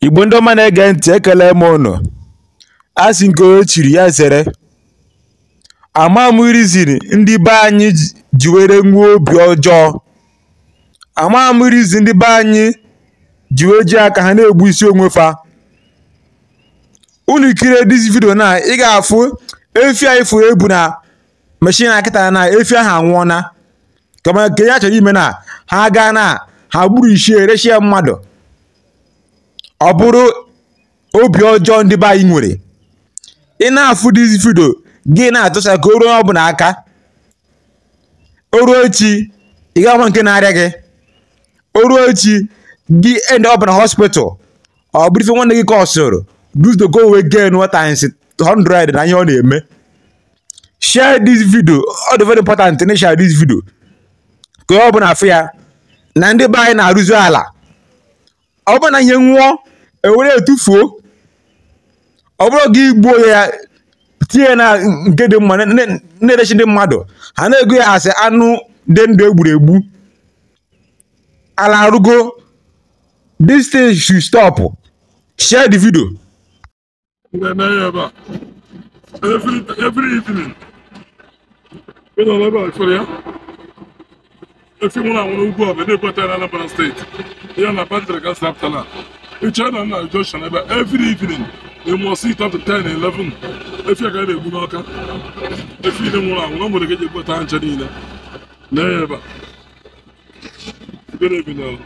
Igbo ndị ọma na-ege ntị, ekele m unu. Asị nke o chiri ya zere. Ama m reason ndị be anyị ji were nwee obi ọjọọ. Ama m reason ndị be anyị ji wee ji aka ha na-egbu isi onwe fa. Unu kirie this video na ị ga-afụ efi anyị furu ebu na machine akịta na efi ahụ anwụọna. Kama nke ya chọrọ ime na ha gaa na ha gburu isi erechie mmadụ. Ọ bụrụ obi ọjọọ ndị be anyị nwere. Ị na-afụ this video gị na-atụsa ka o ruo ọ bụ n'aka. O ruo echi ị ga-ama nke na-arịa gị. O ruo echi gị end up na hospital. Ọ bụrụ ife nwanne gị ka ọ sụrụ. Do to go away again what times 100 na ihe ọ na-eme. Share this video. All the very important to share this video. Ka ọ bụ na afọ ya na ndị be anyị na-arụzi ala. Ọ bụ na ihe nwụọ ewere etufuo. Ọ bụrụ gị gbuo ya tie na nke dị mma na-erechi ndị mmadụ. Ha na-ego ya asị anụ dị ndụ egburu egbu. Ala arụgo. This thing should stop. Share the video. Every evening, we don't know about it. If you want to go up, they put in Anambra State. You are not going to stop now. In China, now just every evening, you must sit up to 10, 11. If you get a good worker, if you don't want to, nobody get you put on China. Never. Good evening.